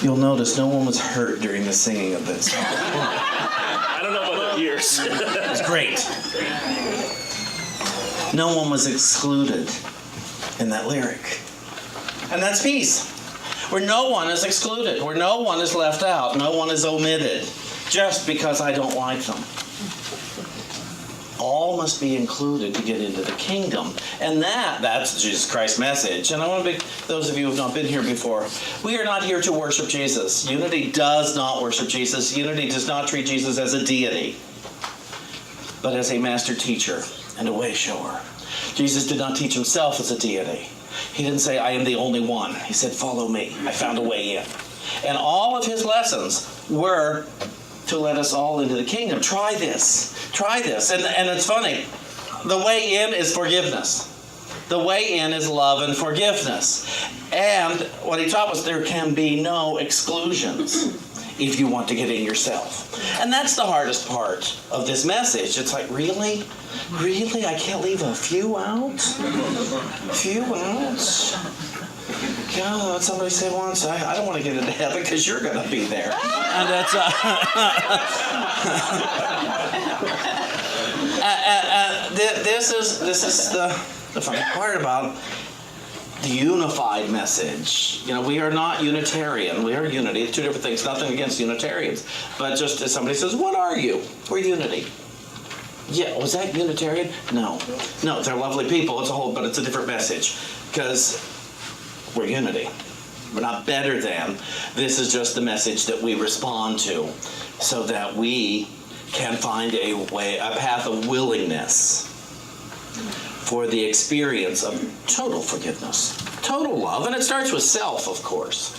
You'll notice no one was hurt during the singing of this. I don't know about the ears. It's great. No one was excluded in that lyric. And that's peace. Where no one is excluded, where no one is left out, no one is omitted, just because I don't like them. All must be included to get into the kingdom. And that's Jesus Christ's message. And I want to be, those of you who have not been here before, we are not here to worship Jesus. Unity does not worship Jesus. Unity does not treat Jesus as a deity, but as a master teacher and a way shower. Jesus did not teach himself as a deity. He didn't say, I am the only one. He said, follow me. I found a way in. And all of his lessons were to let us all into the kingdom. Try this. Try this. And it's funny. The way in is forgiveness. The way in is love and forgiveness. And what he taught was there can be no exclusions if you want to get in yourself. And that's the hardest part of this message. It's like, really? Really? I can't leave a few out? A few out? God, somebody said once, I don't want to get into heaven because you're going to be there. And that's this is the funny part about the unified message. You know, we are not Unitarian. We are Unity. Two different things. Nothing against Unitarians. But just as somebody says, what are you? We're Unity. Yeah, was that Unitarian? No, they're lovely people. But it's a different message because we're unity. We're not better than. This is just the message that we respond to so that we can find a path of willingness for the experience of total forgiveness, total love. And it starts with self, of course.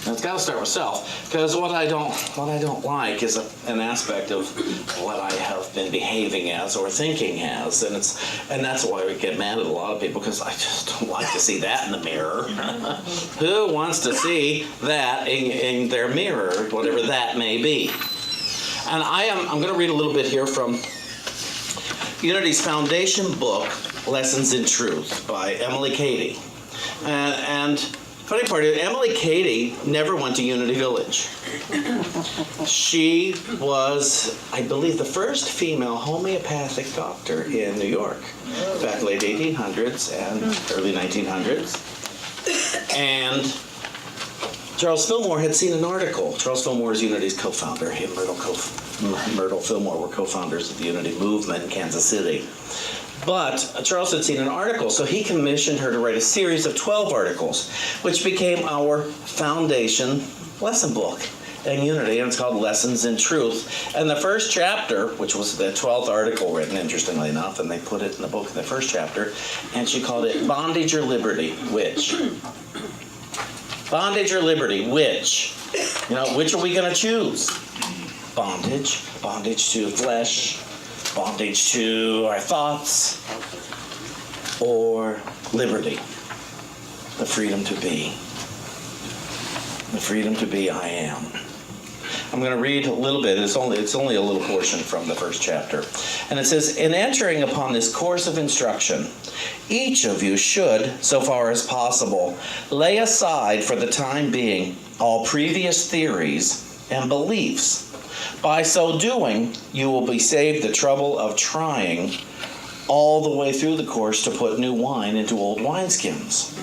And it's got to start with self, because what I don't like is an aspect of what I have been behaving as or thinking as, and that's why we get mad at a lot of people, because I just don't like to see that in the mirror. Who wants to see that in their mirror, whatever that may be? And I'm going to read a little bit here from Unity's foundation book, Lessons in Truth, by Emily Cady, and funny part is, Emily Cady never went to Unity Village. She was, I believe, the first female homeopathic doctor in New York, back late 1800s and early 1900s. And Charles Fillmore had seen an article. Charles Fillmore is Unity's co-founder. He and Myrtle Fillmore were co-founders of the Unity movement in Kansas City. But Charles had seen an article, so he commissioned her to write a series of 12 articles, which became our foundation lesson book in Unity, and it's called Lessons in Truth. And the first chapter, which was the 12th article written, interestingly enough, and they put it in the book in the first chapter, and she called it Bondage or Liberty, which? Bondage or Liberty, which? You know, which are we going to choose? Bondage, bondage to flesh, bondage to our thoughts, or liberty, the freedom to be. The freedom to be I am. I'm going to read a little bit. It's only a little portion from the first chapter. And it says, in entering upon this course of instruction, each of you should, so far as possible, lay aside for the time being all previous theories and beliefs. By so doing, you will be saved the trouble of trying all the way through the course to put new wine into old wineskins.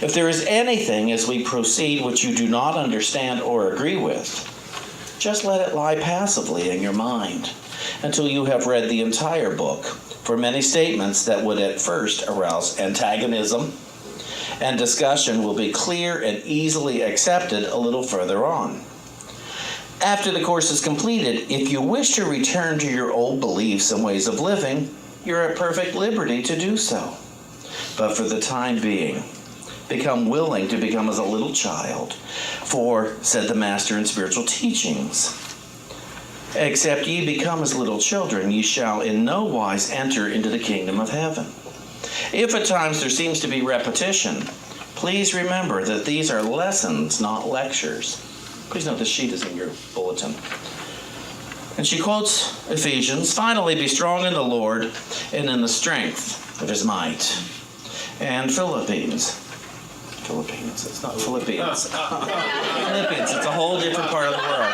If there is anything as we proceed which you do not understand or agree with, just let it lie passively in your mind until you have read the entire book, for many statements that would at first arouse antagonism and discussion will be clear and easily accepted a little further on. After the course is completed, if you wish to return to your old beliefs and ways of living, you're at perfect liberty to do so. But for the time being, become willing to become as a little child, for, said the Master in spiritual teachings, except ye become as little children, ye shall in no wise enter into the kingdom of heaven. If at times there seems to be repetition, please remember that these are lessons, not lectures. Please note this sheet is in your bulletin. And she quotes Ephesians, finally be strong in the Lord and in the strength of his might. And Philippines. Philippians. It's not Philippians. Philippians. It's a whole different part of the world.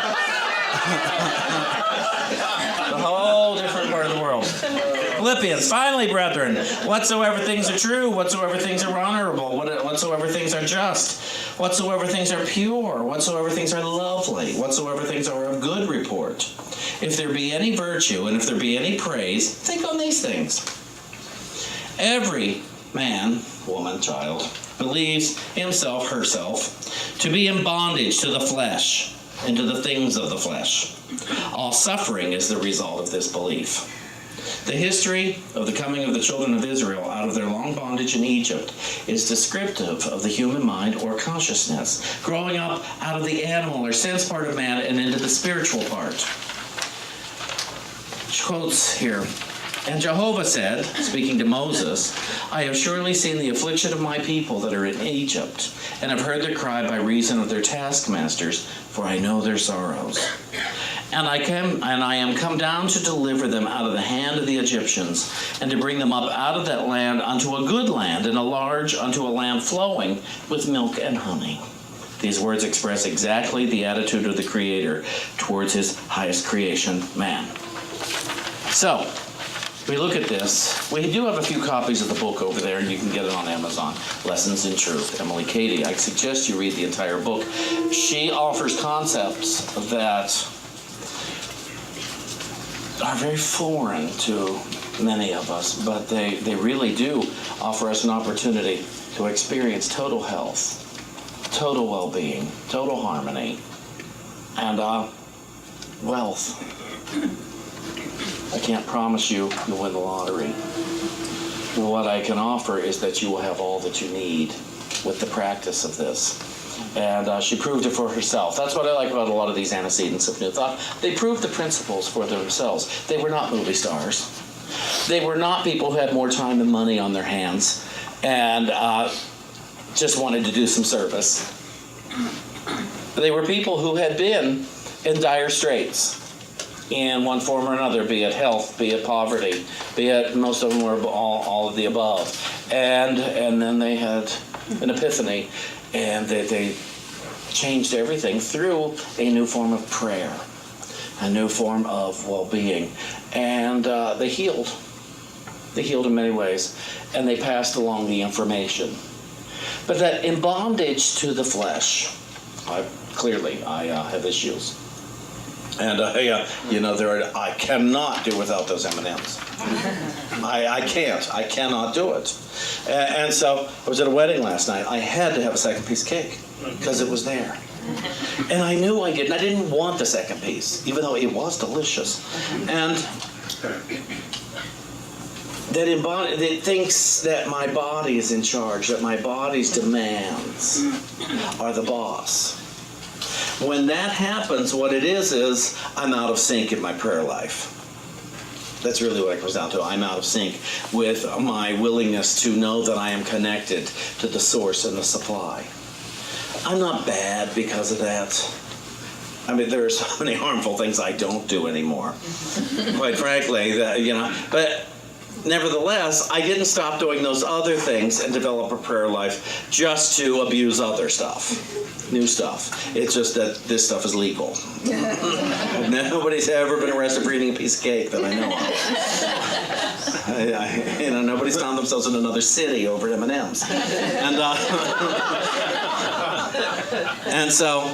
A whole different part of the world. Philippians. Finally, brethren, whatsoever things are true, whatsoever things are honorable, whatsoever things are just, whatsoever things are pure, whatsoever things are lovely, whatsoever things are of good report. If there be any virtue, and if there be any praise, think on these things. Every man, woman, child, believes himself, herself, to be in bondage to the flesh, and to the things of the flesh. All suffering is the result of this belief. The history of the coming of the children of Israel out of their long bondage in Egypt is descriptive of the human mind or consciousness, growing up out of the animal or sense part of man and into the spiritual part. She quotes here, and Jehovah said, speaking to Moses, I have surely seen the affliction of my people that are in Egypt, and have heard their cry by reason of their taskmasters, for I know their sorrows. And I am come down to deliver them out of the hand of the Egyptians, and to bring them up out of that land unto a good land, and unto a land flowing with milk and honey. These words express exactly the attitude of the Creator towards his highest creation, man. So, we look at this. We do have a few copies of the book over there, and you can get it on Amazon. Lessons in Truth, Emily Cady. I suggest you read the entire book. She offers concepts that are very foreign to many of us, but they really do offer us an opportunity to experience total health, total well-being, total harmony, and wealth. I can't promise you'll win the lottery. What I can offer is that you will have all that you need with the practice of this. And she proved it for herself. That's what I like about a lot of these antecedents of New Thought. They proved the principles for themselves. They were not movie stars. They were not people who had more time and money on their hands and just wanted to do some service. They were people who had been in dire straits in one form or another, be it health, be it poverty, be it most of them were all of the above. And then they had an epiphany, and they changed everything through a new form of prayer, a new form of well-being. And they healed. They healed in many ways, and they passed along the information. But that in bondage to the flesh, I have issues. And I cannot do without those M&Ms. I cannot do it. And so I was at a wedding last night. I had to have a second piece of cake because it was there. And I knew I didn't. I didn't want the second piece, even though it was delicious. And that it thinks that my body is in charge, that my body's demands are the boss. When that happens, what it is I'm out of sync in my prayer life. That's really what it comes down to. I'm out of sync with my willingness to know that I am connected to the source and the supply. I'm not bad because of that. I mean, there are so many harmful things I don't do anymore. Quite frankly, but nevertheless, I didn't stop doing those other things and develop a prayer life just to abuse other stuff, new stuff. It's just that this stuff is legal. Nobody's ever been arrested for eating a piece of cake that I know of. Nobody's found themselves in another city over M&Ms. And so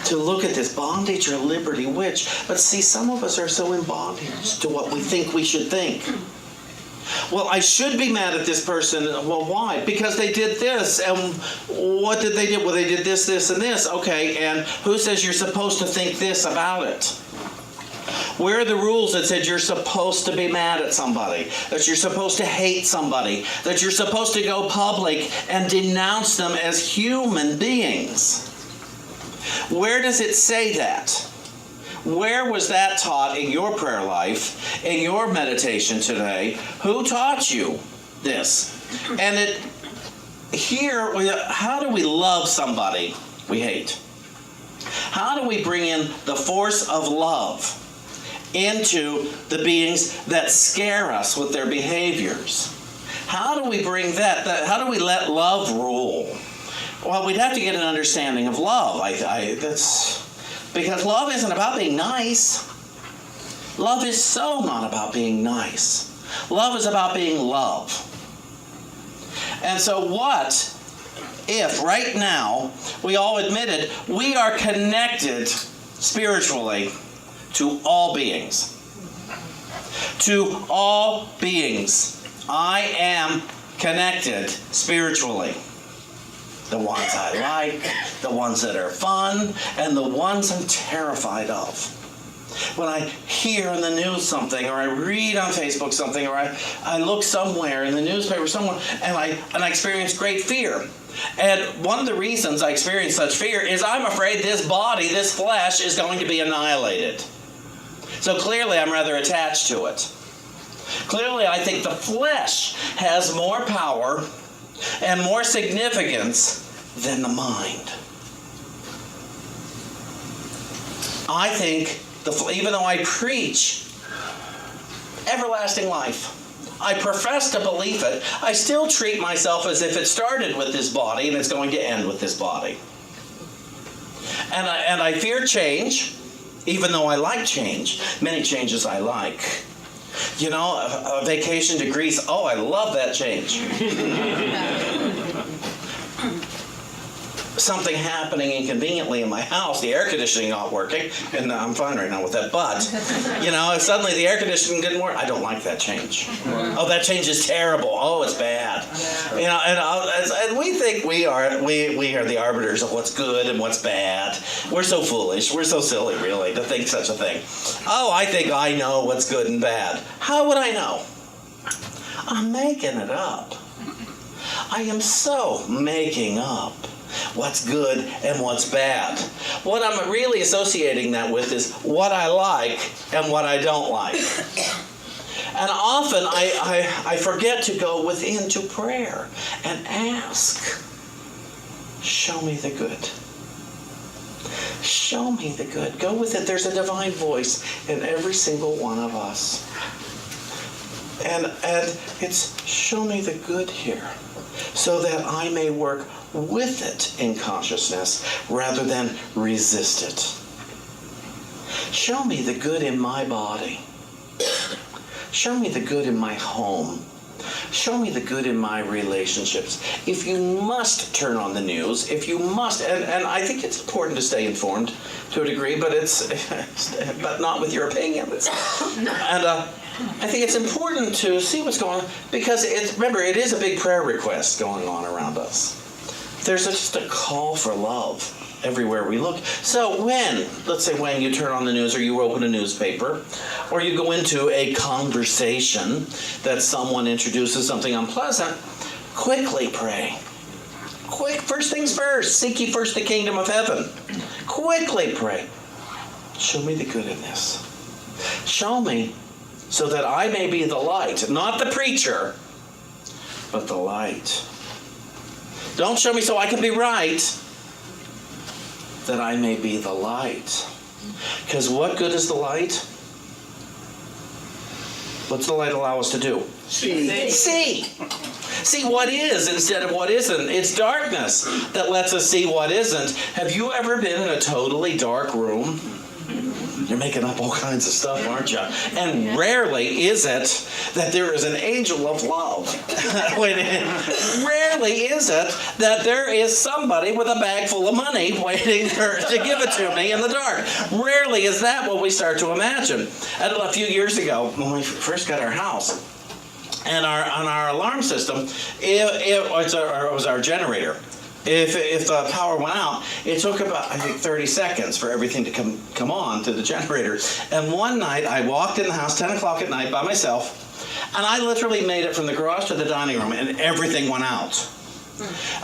to look at this bondage or liberty, but see, some of us are so in bondage to what we think we should think. Well, I should be mad at this person. Well, why? Because they did this. And what did they do? Well, they did this, this, and this. Okay, and who says you're supposed to think this about it? Where are the rules that said you're supposed to be mad at somebody, that you're supposed to hate somebody, that you're supposed to go public and denounce them as human beings? Where does it say that? Where was that taught in your prayer life, in your meditation today? Who taught you this? And how do we love somebody we hate? How do we bring in the force of love into the beings that scare us with their behaviors? How do we bring how do we let love rule? Well, we'd have to get an understanding of love. Because love isn't about being nice. Love is so not about being nice. Love is about being love. And so what if right now we all admitted we are connected spiritually to all beings? To all beings. I am connected spiritually. The ones I like, the ones that are fun, and the ones I'm terrified of. When I hear in the news something, or I read on Facebook something, or I look somewhere in the newspaper somewhere, and I experience great fear. And one of the reasons I experience such fear is I'm afraid this body, this flesh, is going to be annihilated. So clearly I'm rather attached to it. Clearly I think the flesh has more power and more significance than the mind. I think, even though I preach everlasting life, I profess to believe it, I still treat myself as if it started with this body and it's going to end with this body. And I fear change, even though I like change. Many changes I like. You know, a vacation to Greece, oh, I love that change. Something happening inconveniently in my house, the air conditioning not working, and I'm fine right now with that, but, you know, if suddenly the air conditioning didn't work, I don't like that change. Oh, that change is terrible. Oh, it's bad. You know, and we think we are the arbiters of what's good and what's bad. We're so foolish. We're so silly, really, to think such a thing. Oh, I think I know what's good and bad. How would I know? I'm making it up. I am so making up what's good and what's bad. What I'm really associating that with is what I like and what I don't like. And often I forget to go within to prayer and ask, show me the good. Show me the good. Go with it. There's a divine voice in every single one of us. And it's show me the good here, so that I may work with it in consciousness rather than resist it. Show me the good in my body. Show me the good in my home. Show me the good in my relationships. If you must turn on the news, if you must, and I think it's important to stay informed to a degree, but but not with your opinions. And I think it's important to see what's going on, because remember, it is a big prayer request going on around us. There's just a call for love everywhere we look. So let's say when you turn on the news, or you open a newspaper, or you go into a conversation that someone introduces something unpleasant, quickly pray. First things first. Seek ye first the kingdom of heaven. Quickly pray. Show me the good in this. Show me so that I may be the light, not the preacher, but the light. Don't show me so I can be right, that I may be the light. Because what good is the light? What's the light allow us to do? See. See what is instead of what isn't. It's darkness that lets us see what isn't. Have you ever been in a totally dark room? You're making up all kinds of stuff, aren't you? And rarely is it that there is an angel of love. Rarely is it that there is somebody with a bag full of money waiting to give it to me in the dark. Rarely is that what we start to imagine. And a few years ago, when we first got our house, and on our alarm system, it was our generator. If the power went out, it took about, I think, 30 seconds for everything to come on to the generator. And one night, I walked in the house, 10 o'clock at night, by myself, and I literally made it from the garage to the dining room, and everything went out.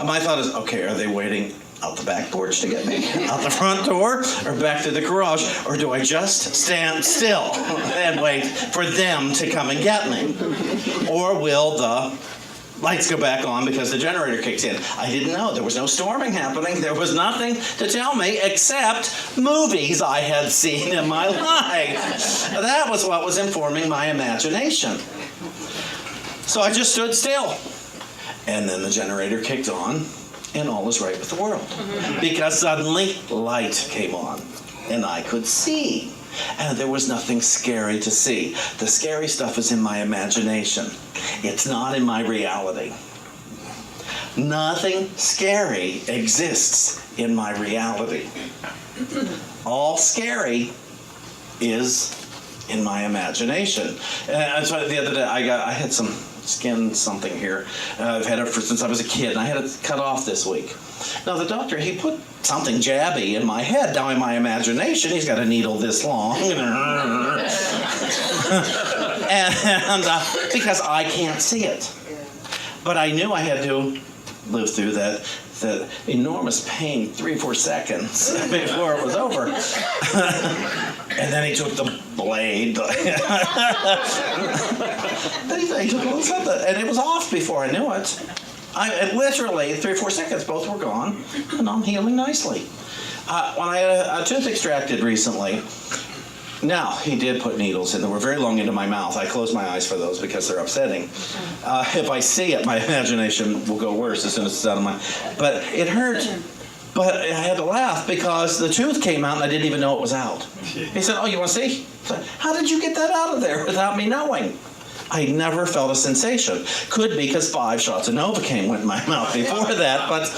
And my thought is, okay, are they waiting out the back porch to get me? Out the front door? Or back to the garage? Or do I just stand still and wait for them to come and get me? Or will the lights go back on because the generator kicks in? I didn't know. There was no storming happening. There was nothing to tell me except movies I had seen in my life. That was what was informing my imagination. So I just stood still. And then the generator kicked on, and all was right with the world. Because suddenly, light came on, and I could see. And there was nothing scary to see. The scary stuff is in my imagination. It's not in my reality. Nothing scary exists in my reality. All scary is in my imagination. That's why the other day I had some skin something here. I've had it since I was a kid, and I had it cut off this week. Now the doctor, he put something jabby in my head. Now in my imagination, he's got a needle this long. and because I can't see it. But I knew I had to live through that enormous pain 3 or 4 seconds before it was over. And then he took the blade. He took a little something, and it was off before I knew it. I literally 3 or 4 seconds, both were gone, and I'm healing nicely. When I had a tooth extracted recently, now he did put needles in that were very long into my mouth. I close my eyes for those because they're upsetting. If I see it, my imagination will go worse as soon as it's out of my. But it hurt. But I had to laugh because the tooth came out and I didn't even know it was out. He said, "Oh, you want to see?" I said, "How did you get that out of there without me knowing?" I never felt a sensation. Could be because 5 shots of Novocaine went in my mouth before that. But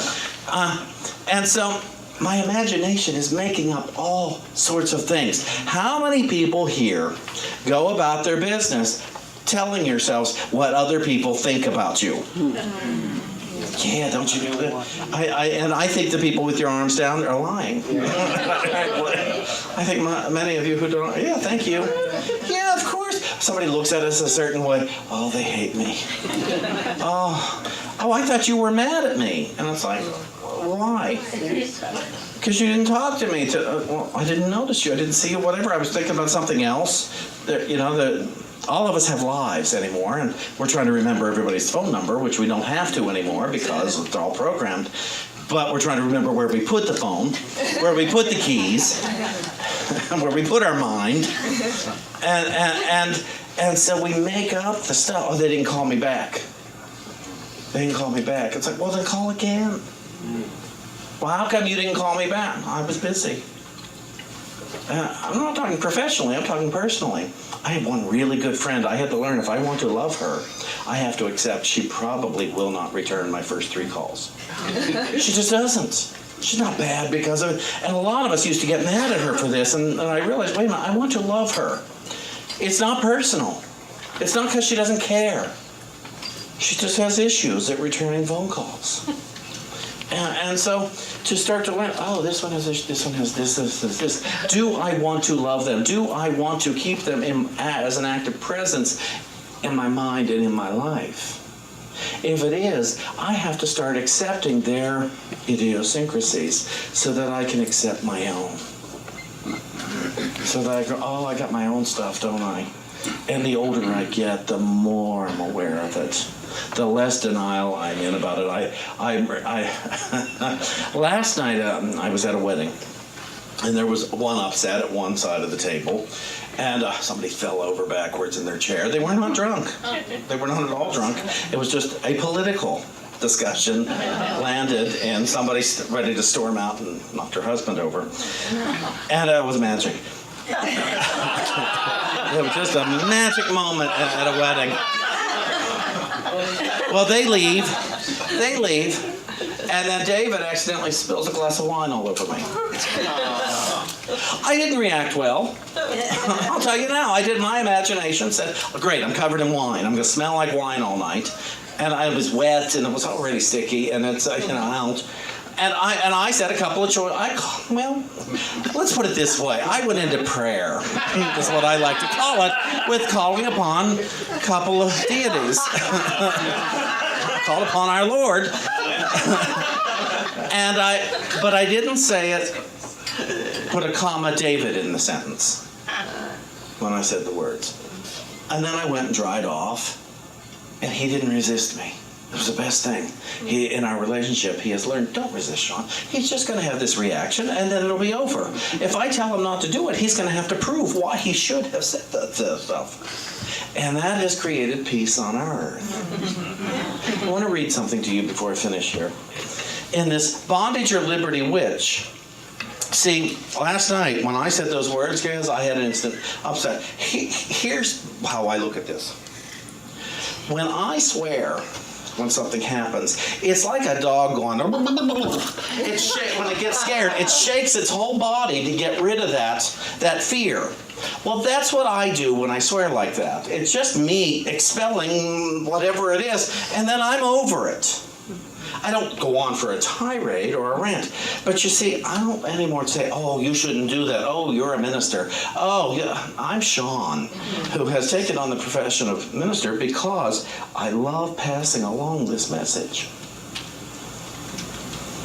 and so my imagination is making up all sorts of things. How many people here go about their business telling yourselves what other people think about you? Yeah, don't you do that? I think the people with your arms down are lying. I think many of you who don't. Yeah, thank you. Yeah, of course. Somebody looks at us a certain way. Oh, they hate me. Oh, I thought you were mad at me. And it's like, why? Because you didn't talk to me. Well, I didn't notice you. I didn't see you. Whatever. I was thinking about something else. All of us have lives anymore, and we're trying to remember everybody's phone number, which we don't have to anymore because it's all programmed. But we're trying to remember where we put the phone, where we put the keys, and where we put our mind. And so we make up the stuff. Oh, they didn't call me back. They didn't call me back. It's like, well, then call again. Well, how come you didn't call me back? I was busy. I'm not talking professionally, I'm talking personally. I have one really good friend. I had to learn if I want to love her, I have to accept she probably will not return my first 3 calls. She just doesn't. She's not bad because of it. And a lot of us used to get mad at her for this, and I realized, wait a minute, I want to love her. It's not personal. It's not because she doesn't care. She just has issues at returning phone calls. And so to start to learn, oh, this one has this one has this. Do I want to love them? Do I want to keep them as an active presence in my mind and in my life? If it is, I have to start accepting their idiosyncrasies so that I can accept my own. So that I go, oh, I got my own stuff, don't I? And the older I get, the more I'm aware of it. The less denial I'm in about it. Last night I was at a wedding, and there was one upset at one side of the table, and somebody fell over backwards in their chair. They were not drunk. They were not at all drunk. It was just a political discussion landed, and somebody ready to storm out and knocked her husband over. And it was magic. It was just a magic moment at a wedding. Well, they leave, and then David accidentally spills a glass of wine all over me. I didn't react well. I'll tell you now, I did my imagination, said, oh, great, I'm covered in wine. I'm going to smell like wine all night. And I was wet, and it was already sticky, and it's, out. And I said a couple of choices. Well, let's put it this way. I went into prayer, is what I like to call it, with calling upon a couple of deities. Called upon our Lord. But I didn't say it, put a comma David in the sentence when I said the words. And then I went and dried off, and he didn't resist me. It was the best thing. In our relationship, he has learned, don't resist Shawn. He's just going to have this reaction, and then it'll be over. If I tell him not to do it, he's going to have to prove why he should have said that stuff. And that has created peace on earth. I want to read something to you before I finish here. In this Bondage or Liberty Which, see, last night when I said those words, guys, I had an instant upset. Here's how I look at this. When I swear, when something happens, it's like a dog going, when it gets scared, it shakes its whole body to get rid of that fear. Well, that's what I do when I swear like that. It's just me expelling whatever it is, and then I'm over it. I don't go on for a tirade or a rant. But you see, I don't anymore say, oh, you shouldn't do that. Oh, you're a minister. Oh, yeah, I'm Shawn, who has taken on the profession of minister because I love passing along this message.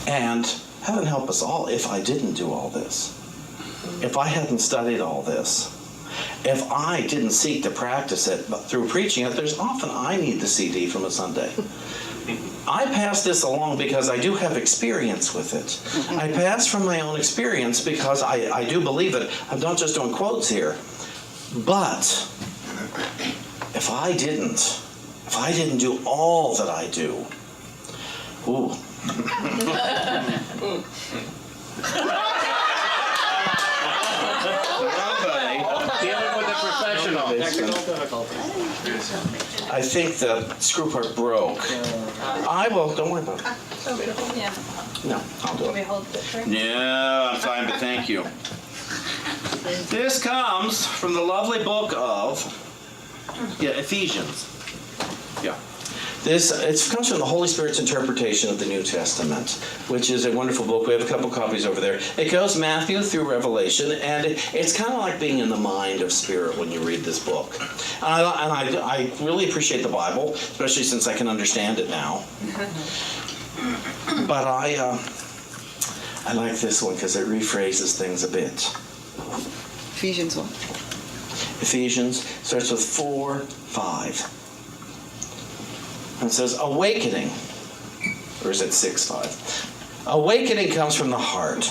And heaven help us all if I didn't do all this. If I hadn't studied all this. If I didn't seek to practice it through preaching it, there's often I need the CD from a Sunday. I pass this along because I do have experience with it. I pass from my own experience because I do believe it. I'm not just doing quotes here. But if I didn't do all that I do, ooh. Dealing with a professional. Technical difficulties. I think the screw part broke. I will. Don't worry about it. Yeah. No, I'll do Can we it. hold the picture? No, I'm fine, but thank you. This comes from the lovely book of Ephesians. Yeah. It comes from the Holy Spirit's interpretation of the New Testament, which is a wonderful book. We have a couple copies over there. It goes Matthew through Revelation, and it's kind of like being in the mind of Spirit when you read this book. And I really appreciate the Bible, especially since I can understand it now. But I like this one because it rephrases things a bit. Ephesians 1. Ephesians starts with 4:5. And it says, awakening, or is it 6:5? Awakening comes from the heart.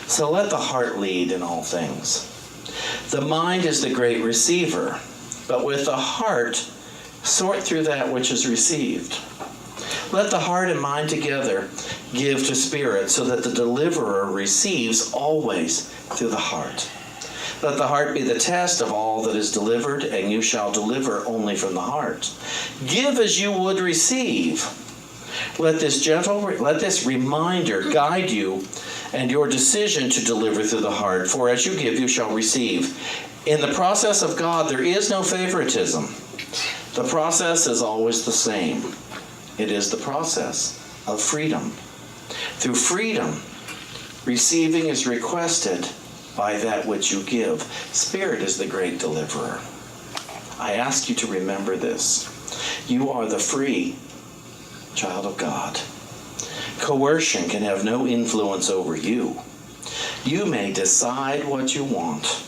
So let the heart lead in all things. The mind is the great receiver, but with the heart, sort through that which is received. Let the heart and mind together give to Spirit, so that the deliverer receives always through the heart. Let the heart be the test of all that is delivered, and you shall deliver only from the heart. Give as you would receive. Let this reminder guide you and your decision to deliver through the heart. For as you give, you shall receive. In the process of God, there is no favoritism. The process is always the same. It is the process of freedom. Through freedom, receiving is requested by that which you give. Spirit is the great deliverer. I ask you to remember this. You are the free child of God. Coercion can have no influence over you. You may decide what you want.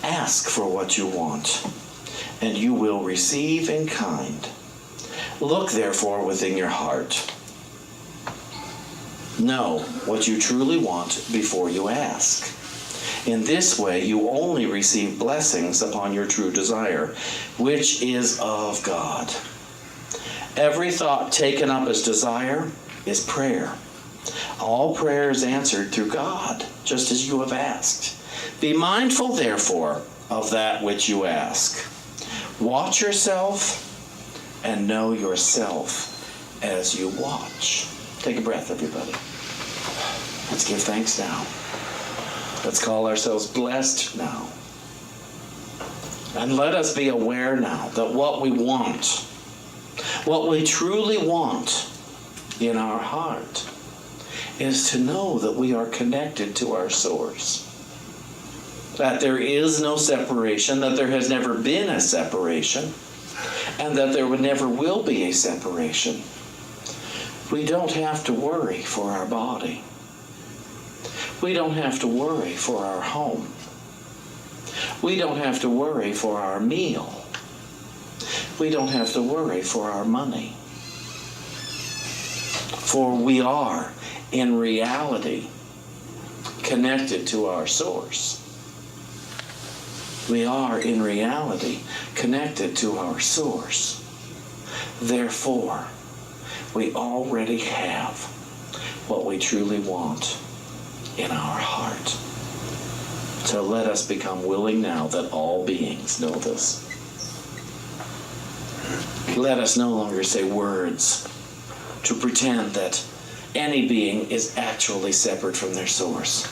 Ask for what you want, and you will receive in kind. Look, therefore, within your heart. Know what you truly want before you ask. In this way, you only receive blessings upon your true desire, which is of God. Every thought taken up as desire is prayer. All prayer is answered through God, just as you have asked. Be mindful, therefore, of that which you ask. Watch yourself and know yourself as you watch. Take a breath, everybody. Let's give thanks now. Let's call ourselves blessed now. And let us be aware now that what we want, what we truly want in our heart, is to know that we are connected to our source. That there is no separation, that there has never been a separation, and that there never will be a separation. We don't have to worry for our body. We don't have to worry for our home. We don't have to worry for our meal. We don't have to worry for our money. For we are, in reality, connected to our source. We are, in reality, connected to our source. Therefore, we already have what we truly want in our heart. So let us become willing now that all beings know this. Let us no longer say words to pretend that any being is actually separate from their source.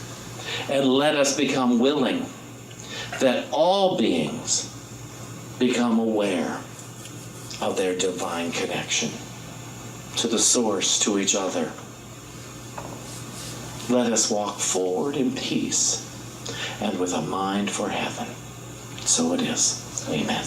And let us become willing that all beings become aware of their divine connection to the source, to each other. Let us walk forward in peace and with a mind for heaven. So it is. Amen.